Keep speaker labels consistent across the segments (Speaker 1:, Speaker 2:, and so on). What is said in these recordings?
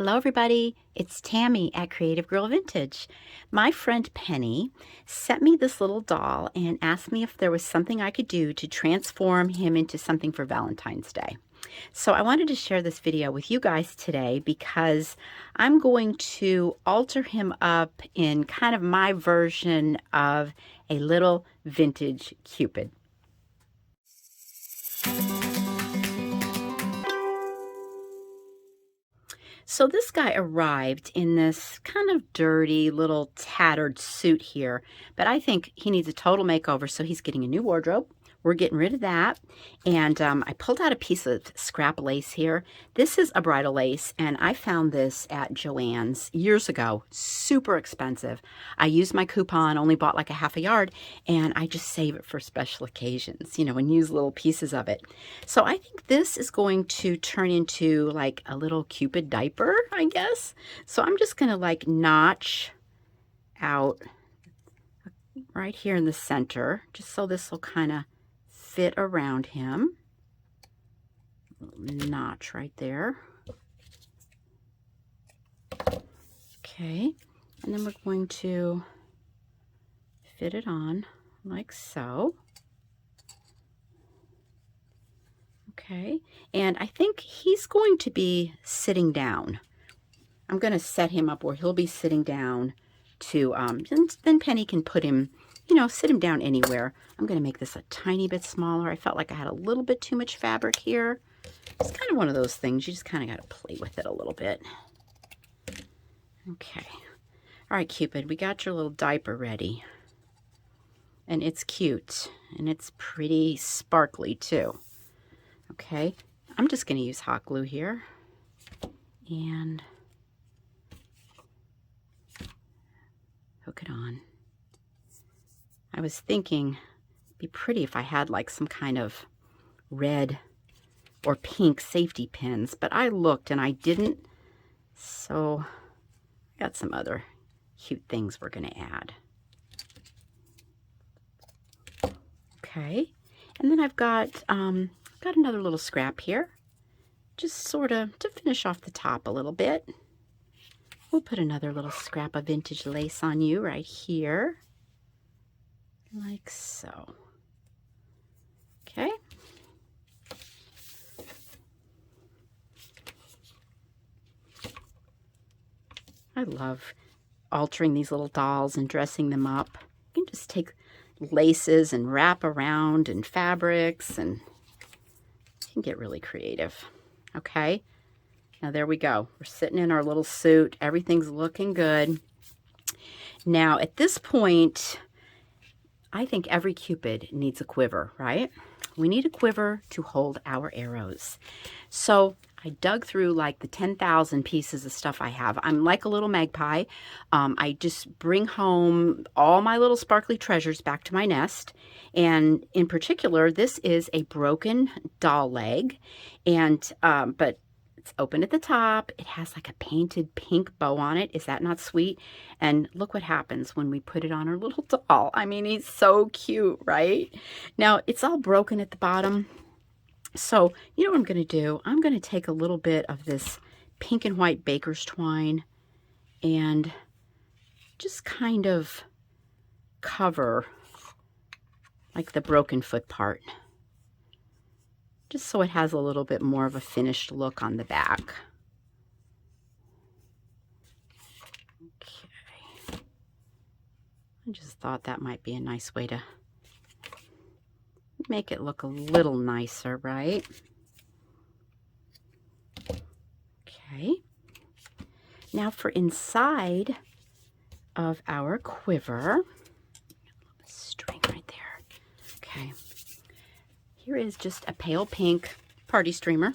Speaker 1: Hello everybody, it's Tammy at Creative Girl Vintage. My friend Penny sent me this little doll and asked me if there was something I could do to transform him into something for Valentine's Day. So I wanted to share this video with you guys today because I'm going to alter him up in kind of my version of a little vintage Cupid. So this guy arrived in this kind of dirty little tattered suit here, but I think he needs a total makeover, so he's getting a new wardrobe. We're getting rid of that. And I pulled out a piece of scrap lace here. This is a bridal lace, and I found this at Joann's years ago. Super expensive. I used my coupon, only bought like a half a yard, and I just save it for special occasions, you know, and use little pieces of it. So I think this is going to turn into like a little Cupid diaper, I guess. So I'm just going to like notch out right here in the center, just so this will kind of fit around him. Notch right there. Okay, and then we're going to fit it on like so. Okay, and I think he's going to be sitting down. I'm going to set him up where he'll be sitting down to, and then Penny can put him, you know, sit him down anywhere. I'm going to make this a tiny bit smaller. I felt like I had a little bit too much fabric here. It's kind of one of those things. You just kind of got to play with it a little bit. Okay. All right, Cupid, we got your little diaper ready. And it's cute. And it's pretty sparkly, too. Okay. I'm just going to use hot glue here. And hook it on. I was thinking it'd be pretty if I had like some kind of red or pink safety pins, but I looked and I didn't, so I got some other cute things we're going to add. Okay, and then I've got another little scrap here, just sort of to finish off the top a little bit. We'll put another little scrap of vintage lace on you right here. Like so. Okay. I love altering these little dolls and dressing them up. You can just take laces and wrap around and fabrics, and you can get really creative. Okay. Now there we go. We're sitting in our little suit. Everything's looking good. Now at this point, I think every Cupid needs a quiver, right? We need a quiver to hold our arrows. So I dug through like the 10,000 pieces of stuff I have. I'm like a little magpie. I just bring home all my little sparkly treasures back to my nest. And in particular, this is a broken doll leg. And, but it's open at the top. It has like a painted pink bow on it. Is that not sweet? And look what happens when we put it on our little doll. I mean, he's so cute, right? Now, it's all broken at the bottom. So, you know what I'm going to do? I'm going to take a little bit of this pink and white baker's twine and just kind of cover like the broken foot part, just so it has a little bit more of a finished look on the back. Okay. I just thought that might be a nice way to make it look a little nicer, right? Okay. Now for inside of our quiver, string right there. Okay. Here is just a pale pink party streamer.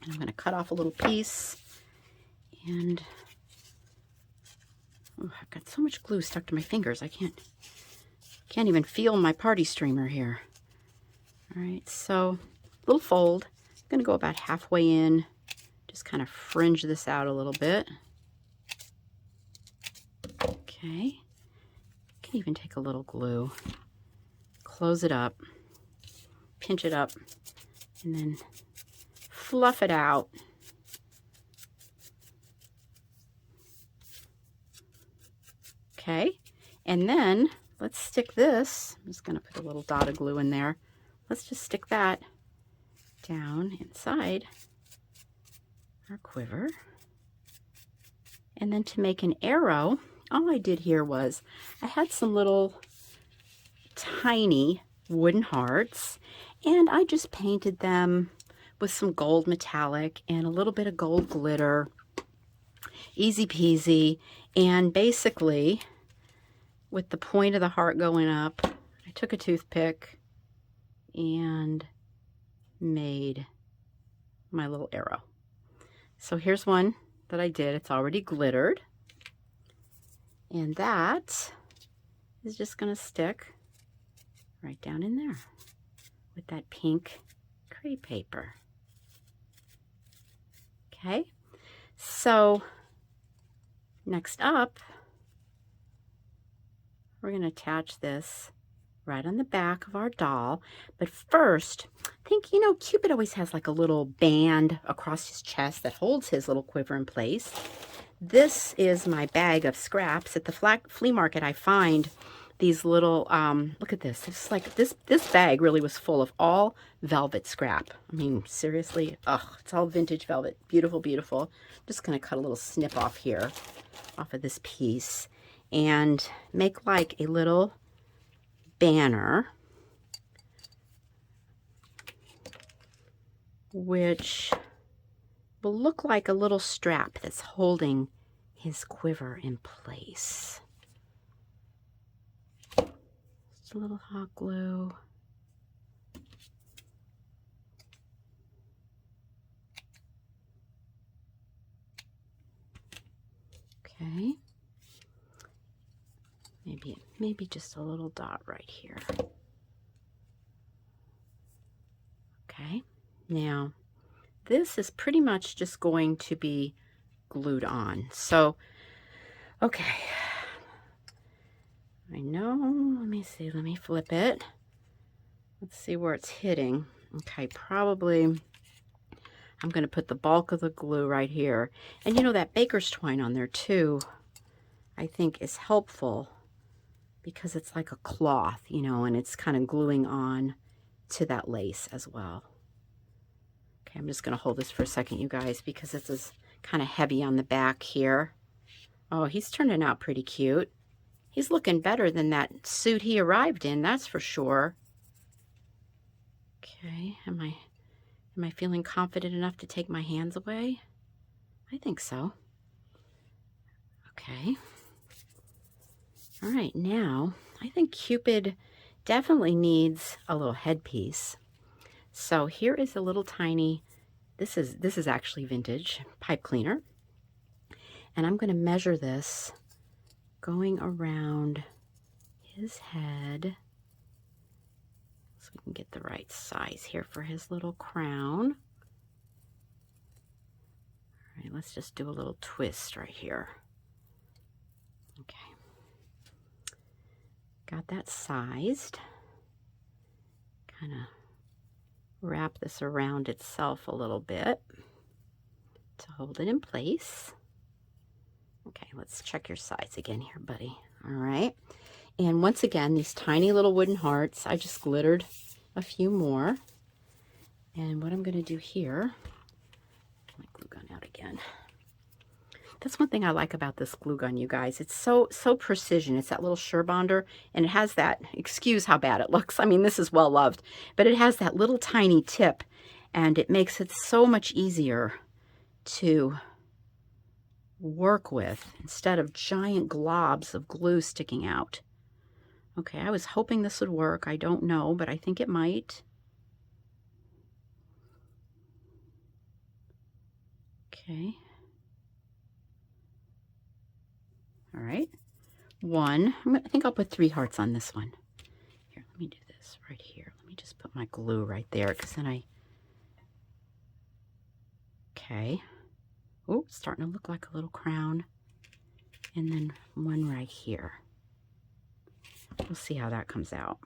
Speaker 1: And I'm going to cut off a little piece. And oh, I've got so much glue stuck to my fingers. I can't even feel my party streamer here. All right, so little fold. I'm going to go about halfway in. Just kind of fringe this out a little bit. Okay. Can even take a little glue. Close it up. Pinch it up. And then fluff it out. Okay, and then let's stick this. I'm just going to put a little dot of glue in there. Let's just stick that down inside our quiver. And then to make an arrow, all I did here was I had some little tiny wooden hearts, and I just painted them with some gold metallic and a little bit of gold glitter. Easy peasy. And basically, with the point of the heart going up, I took a toothpick and made my little arrow. So here's one that I did. It's already glittered. And that is just going to stick right down in there with that pink crepe paper. Okay, so next up, we're going to attach this right on the back of our doll. But first, I think, you know, Cupid always has like a little band across his chest that holds his little quiver in place. This is my bag of scraps. At the flea market, I find these little, look at this. It's like this bag really was full of all velvet scrap. I mean, seriously, it's all vintage velvet. Beautiful, beautiful. I'm just going to cut a little snip off here, off of this piece, and make like a little banner, which will look like a little strap that's holding his quiver in place. Just a little hot glue. Okay. Maybe just a little dot right here. Okay. Now, this is pretty much just going to be glued on. So, okay. I know, let me see, let me flip it. Let's see where it's hitting. Okay, probably I'm going to put the bulk of the glue right here. And you know, that baker's twine on there too, I think is helpful because it's like a cloth, you know, and it's kind of gluing on to that lace as well. Okay, I'm just going to hold this for a second, you guys, because this is kind of heavy on the back here. Oh, he's turning out pretty cute. He's looking better than that suit he arrived in, that's for sure. Okay, am I feeling confident enough to take my hands away? I think so. Okay. All right, now I think Cupid definitely needs a little headpiece. So here is a little tiny, this is actually vintage pipe cleaner. And I'm going to measure this going around his head so we can get the right size here for his little crown. All right, let's just do a little twist right here. Okay. Got that sized. Kind of wrap this around itself a little bit to hold it in place. Okay, let's check your size again here, buddy. All right. And once again, these tiny little wooden hearts, I just glittered a few more. And what I'm going to do here, my glue gun out again. That's one thing I like about this glue gun, you guys. It's so precision. It's that little Surebonder, and it has that, excuse how bad it looks. I mean, this is well loved, but it has that little tiny tip, and it makes it so much easier to work with instead of giant globs of glue sticking out. Okay, I was hoping this would work. I don't know, but I think it might. Okay. All right. One. I think I'll put 3 hearts on this one. Here, let me do this right here. Let me just put my glue right there, because then I... Okay. Oh, it's starting to look like a little crown. And then one right here. We'll see how that comes out.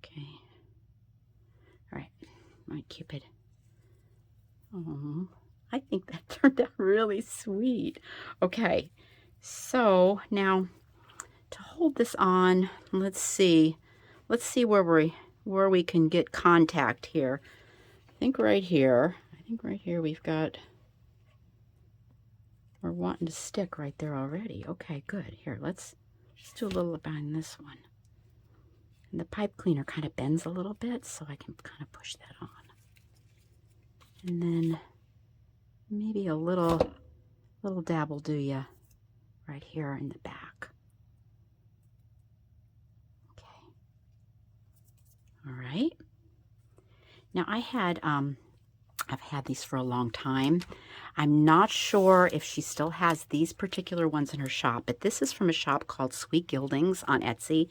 Speaker 1: Okay. All right. All right, Cupid. Oh, I think that turned out really really sweet. Okay, so now to hold this on, let's see where we can get contact here. I think right here we've got, we're wanting to stick right there already. Okay, good. Here, let's do a little behind this one. And the pipe cleaner kind of bends a little bit, so I can kind of push that on. And then maybe a little dab will do ya right here in the back. Okay. All right. Now I've had these for a long time. I'm not sure if she still has these particular ones in her shop, but this is from a shop called Sweet Gildings on Etsy.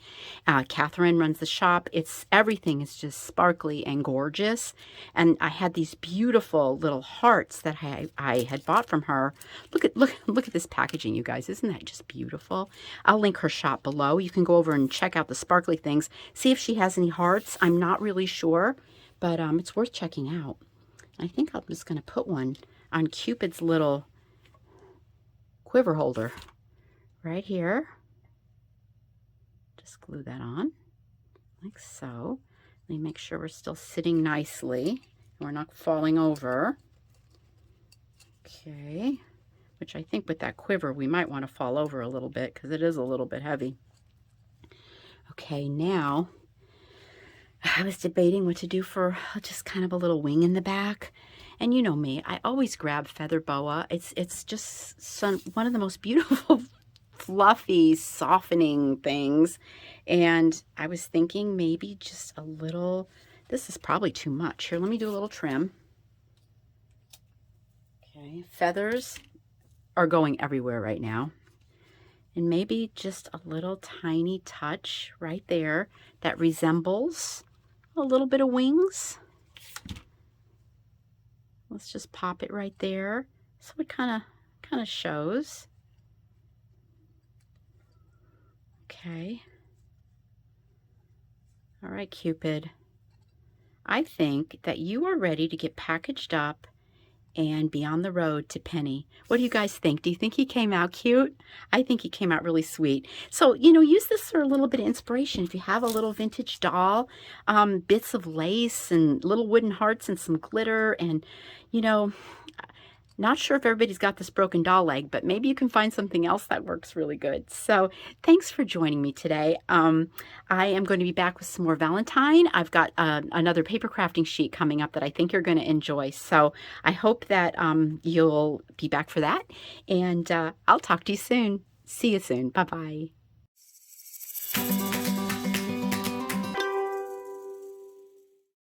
Speaker 1: Catherine runs the shop. Everything is just sparkly and gorgeous. And I had these beautiful little hearts that I had bought from her. Look at this packaging, you guys. Isn't that just beautiful? I'll link her shop below. You can go over and check out the sparkly things. See if she has any hearts. I'm not really sure, but it's worth checking out. I think I'm just going to put one on Cupid's little quiver holder right here. Just glue that on like so. Let me make sure we're still sitting nicely and we're not falling over. Okay, which I think with that quiver we might want to fall over a little bit because it is a little bit heavy. Okay, now I was debating what to do for just kind of a little wing in the back. And you know me, I always grab feather boa. It's just one of the most beautiful, fluffy, softening things. And I was thinking maybe just a little, this is probably too much. Here, let me do a little trim. Okay, feathers are going everywhere right now. And maybe just a little tiny touch right there that resembles a little bit of wings. Let's just pop it right there so it kind of shows. Okay. All right, Cupid. I think that you are ready to get packaged up and be on the road to Penny. What do you guys think? Do you think he came out cute? I think he came out really sweet. So, you know, use this for a little bit of inspiration. If you have a little vintage doll, bits of lace and little wooden hearts and some glitter and, you know, not sure if everybody's got this broken doll leg, but maybe you can find something else that works really good. So thanks for joining me today. I am going to be back with some more Valentine. I've got another paper crafting sheet coming up that I think you're going to enjoy. So I hope that you'll be back for that. And I'll talk to you soon. See you soon. Bye-bye.